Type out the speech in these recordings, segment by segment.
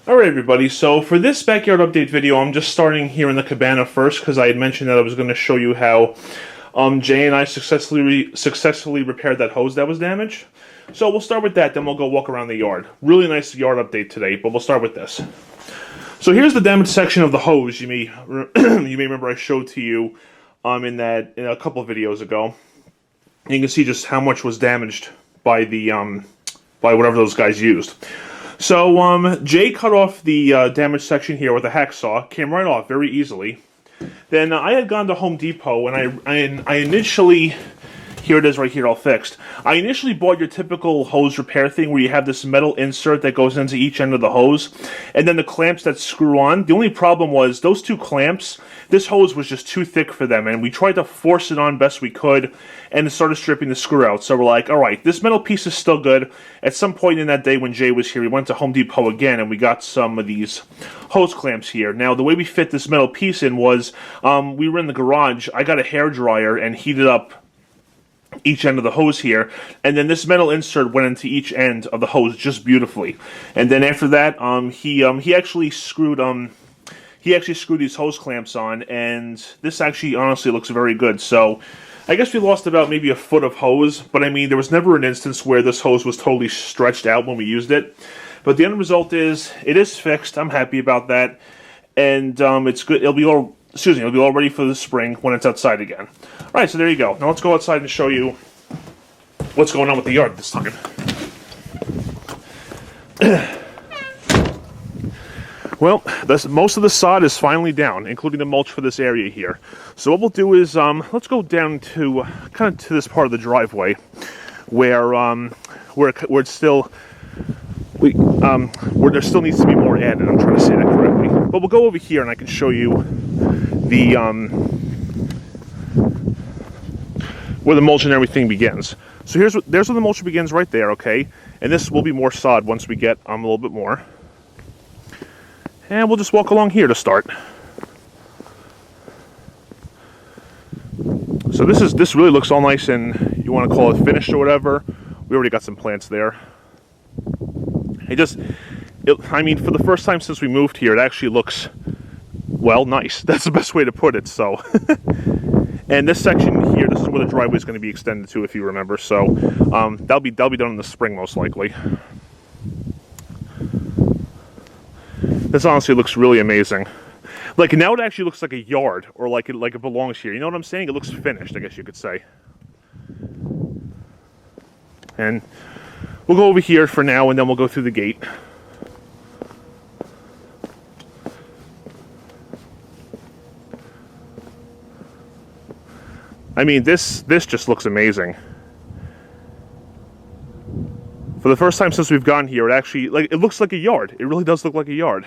Alright everybody, so for this backyard update video, I'm just starting here in the cabana first because I had mentioned that I was going to show you how Jay and I successfully repaired that hose that was damaged. So we'll start with that, then we'll go walk around the yard. Really nice yard update today, but we'll start with this. So here's the damaged section of the hose you may remember I showed to you in a couple of videos ago. And you can see just how much was damaged by the by whatever those guys used. So, Jay cut off the damaged section here with a hacksaw. Came right off very easily. Then I had gone to Home Depot, and I initially... Here it is right here, all fixed. I initially bought your typical hose repair thing where you have this metal insert that goes into each end of the hose, and then the clamps that screw on. The only problem was those two clamps, this hose was just too thick for them, and we tried to force it on best we could, and it started stripping the screw out. So we're like, alright, this metal piece is still good. At some point in that day when Jay was here, we went to Home Depot again, and we got some of these hose clamps here. Now, the way we fit this metal piece in was, we were in the garage, I got a hairdryer and heated up each end of the hose here, and then this metal insert went into each end of the hose just beautifully. And then after that, he actually screwed these hose clamps on, and this actually honestly looks very good. So I guess we lost about maybe a foot of hose, but I mean there was never an instance where this hose was totally stretched out when we used it. But the end result is it is fixed. I'm happy about that, and it's good. It'll be all ready for the spring when it's outside again. Alright, so there you go. Now let's go outside and show you what's going on with the yard this time. Well, most of the sod is finally down, including the mulch for this area here. So what we'll do is, let's go down to, kind of to this part of the driveway, where it's still, where there still needs to be more added. I'm trying to say that correctly. But we'll go over here and I can show you the, where the mulch and everything begins. So there's where the mulch begins right there, okay? And this will be more sod once we get a little bit more. And we'll just walk along here to start. So this really looks all nice and you want to call it finished or whatever. We already got some plants there. I mean, for the first time since we moved here, it actually looks, well, nice. That's the best way to put it, so. And this section here, this is where the driveway is going to be extended to, if you remember. So that'll be done in the spring, most likely. This honestly looks really amazing. Like, now it actually looks like a yard, or like it belongs here. You know what I'm saying? It looks finished, I guess you could say. And we'll go over here for now, and then we'll go through the gate. I mean, this just looks amazing. For the first time since we've gone here, it looks like a yard. It really does look like a yard.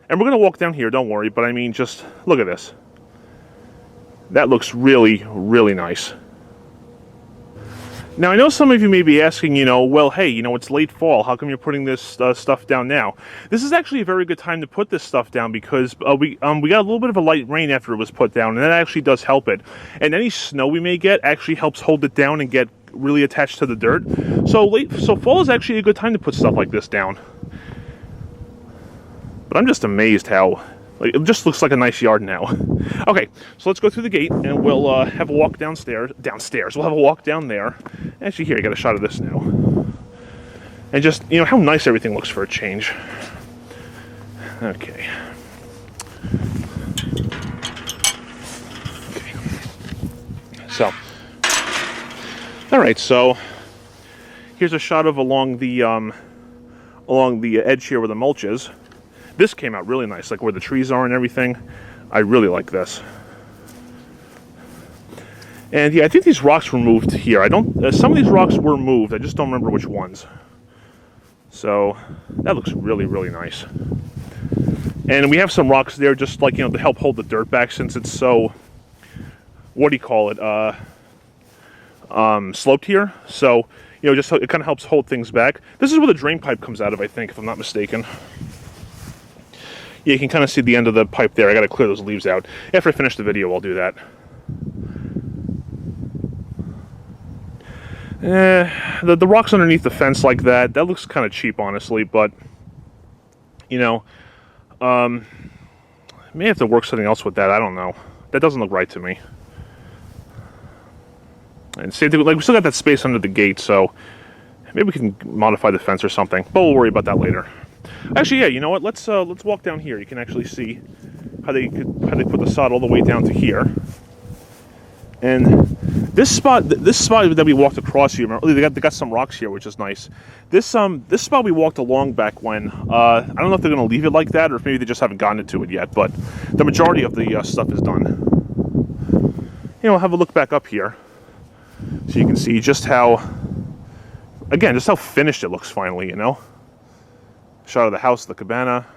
And we're gonna walk down here, don't worry, but I mean, just look at this. That looks really, really nice. Now, I know some of you may be asking, well, hey, it's late fall. How come you're putting this stuff down now? This is actually a very good time to put this stuff down because we got a little bit of a light rain after it was put down, and that actually does help it. And any snow we may get actually helps hold it down and get really attached to the dirt. So fall is actually a good time to put stuff like this down. But I'm just amazed how... it just looks like a nice yard now. Okay, so let's go through the gate, and we'll have a walk downstairs. We'll have a walk down there. Actually, here, I got a shot of this now. And just, how nice everything looks for a change. Okay. So. Alright, so here's a shot of along the edge here where the mulch is. This came out really nice, like where the trees are and everything. I really like this. And yeah, I think these rocks were moved here. Some of these rocks were moved. I just don't remember which ones. So that looks really, really nice. And we have some rocks there just like, to help hold the dirt back since it's so, what do you call it? Sloped here. So, just it kind of helps hold things back. This is where the drain pipe comes out of, I think, if I'm not mistaken. Yeah, you can kind of see the end of the pipe there. I got to clear those leaves out. After I finish the video, I'll do that. The rocks underneath the fence like that looks kind of cheap, honestly, but You know, may have to work something else with that. I don't know. That doesn't look right to me. And same thing, like we still got that space under the gate, so maybe we can modify the fence or something. But we'll worry about that later. Actually, yeah, you know what? Let's walk down here. You can actually see how they put the sod all the way down to here. And this spot that we walked across here, remember, they got some rocks here, which is nice. This spot we walked along back when. I don't know if they're going to leave it like that, or if maybe they just haven't gotten to it yet. But the majority of the stuff is done. You know, have a look back up here, so you can see just how, again, just how finished it looks finally. You know, shot of the house, the cabana.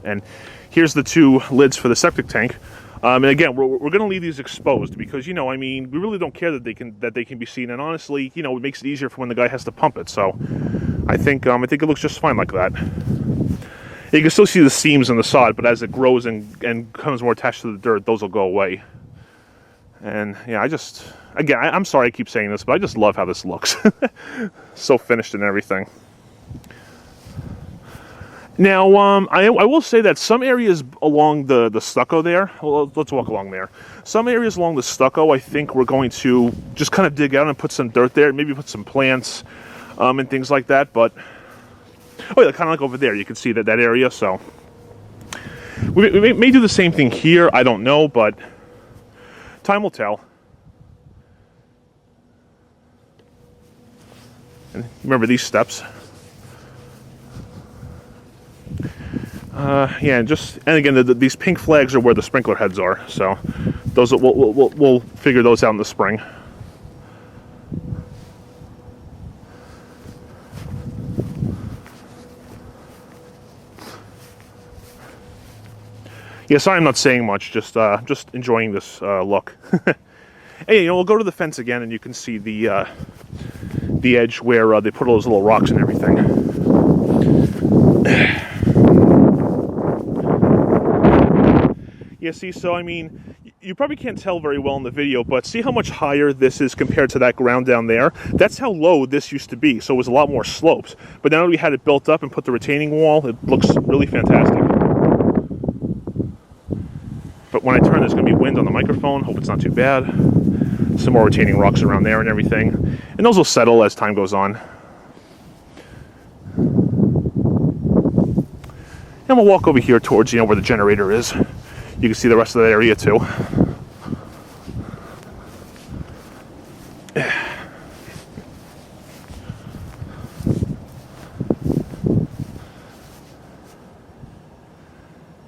And here's the two lids for the septic tank. And again, we're going to leave these exposed because, you know, I mean, we really don't care that they can be seen. And honestly, you know, it makes it easier for when the guy has to pump it. So I think it looks just fine like that. You can still see the seams in the sod, but as it grows and becomes more attached to the dirt, those will go away. And yeah, I'm sorry I keep saying this, but I just love how this looks. So finished and everything. Now, I will say that some areas along the stucco there, well, let's walk along there. Some areas along the stucco, I think we're going to just kind of dig out and put some dirt there, maybe put some plants and things like that. But, oh yeah, kind of like over there, you can see that area. So, we may do the same thing here, I don't know, but time will tell. And remember these steps. Yeah, and again, these pink flags are where the sprinkler heads are, so those we'll figure those out in the spring. Yeah, sorry I'm not saying much, just enjoying this look. Hey, you know, we'll go to the fence again, and you can see the edge where they put all those little rocks and everything. Yeah, see, so I mean, you probably can't tell very well in the video, but see how much higher this is compared to that ground down there? That's how low this used to be, so it was a lot more sloped. But now that we had it built up and put the retaining wall, it looks really fantastic. But when I turn, there's going to be wind on the microphone. Hope it's not too bad. Some more retaining rocks around there and everything. And those will settle as time goes on. And we'll walk over here towards, you know, where the generator is. You can see the rest of that area too.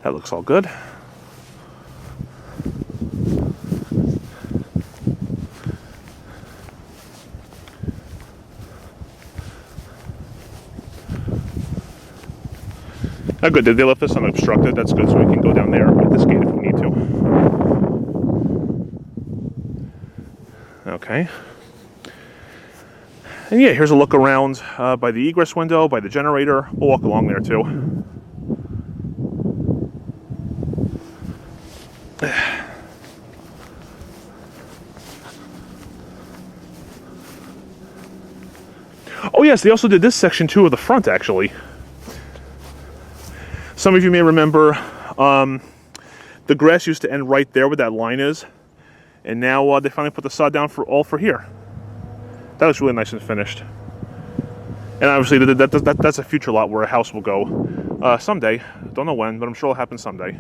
That looks all good. Oh, good. They left this unobstructed. That's good, so we can go down there at this gate if we need to. Okay. And yeah, here's a look around by the egress window, by the generator. We'll walk along there too. Oh yes, they also did this section too of the front, actually. Some of you may remember the grass used to end right there where that line is, and now they finally put the sod down for here. That was really nice and finished. And obviously that's a future lot where a house will go someday. Don't know when, but I'm sure it'll happen someday.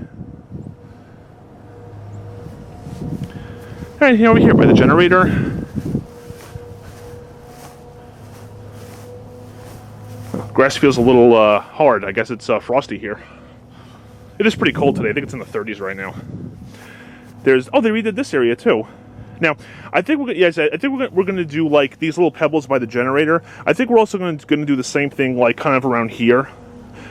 All right, over here by the generator. Grass feels a little hard. I guess it's frosty here. It is pretty cold today. I think it's in the 30s right now. They redid this area too. Now, I think we're going to do like these little pebbles by the generator. I think we're also going to do the same thing like kind of around here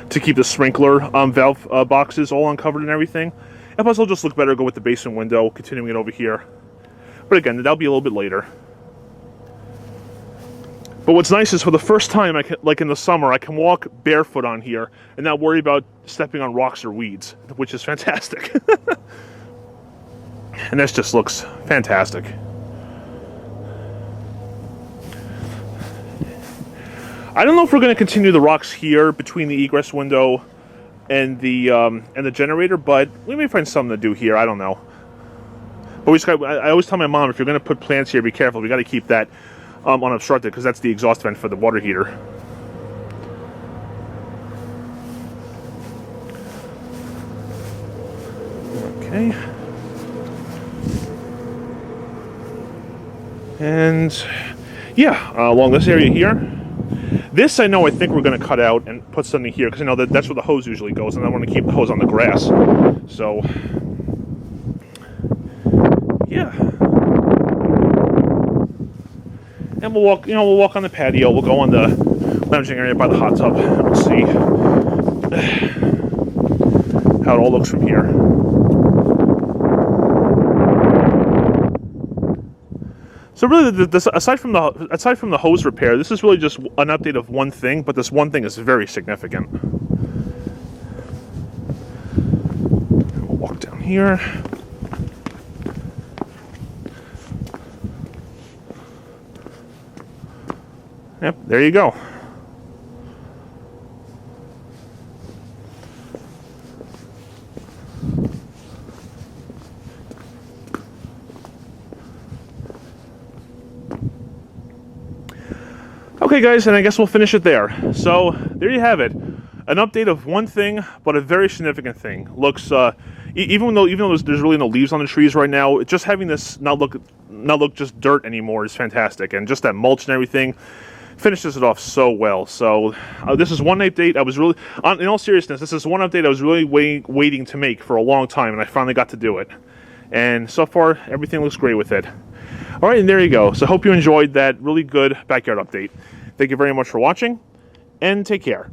to keep the sprinkler valve boxes all uncovered and everything. And plus, it'll just look better go with the basement window, continuing it over here. But again, that'll be a little bit later. But what's nice is for the first time, like in the summer, I can walk barefoot on here and not worry about stepping on rocks or weeds, which is fantastic. And this just looks fantastic. I don't know if we're going to continue the rocks here between the egress window and the generator, but we may find something to do here. I don't know. But we just got, I always tell my mom, if you're going to put plants here, be careful. We got to keep that unobstructed, because that's the exhaust vent for the water heater. Okay. And yeah, along this area here. This I know I think we're going to cut out and put something here, because I know that's where the hose usually goes, and I want to keep the hose on the grass. So, yeah. And we'll walk, we'll walk on the patio. We'll go on the lounging area by the hot tub, and we'll see how it all looks from here. So really, aside from the hose repair, this is really just an update of one thing, but this one thing is very significant. We'll walk down here. Yep, there you go. Okay guys, and I guess we'll finish it there. So, there you have it. An update of one thing, but a very significant thing. Looks, even though there's really no leaves on the trees right now, just having this not look just dirt anymore is fantastic. And just that mulch and everything finishes it off so well. So, this is one update I was really, in all seriousness, this is one update I was really waiting to make for a long time, and I finally got to do it. And so far, everything looks great with it. Alright, and there you go. So hope you enjoyed that really good backyard update. Thank you very much for watching, and take care.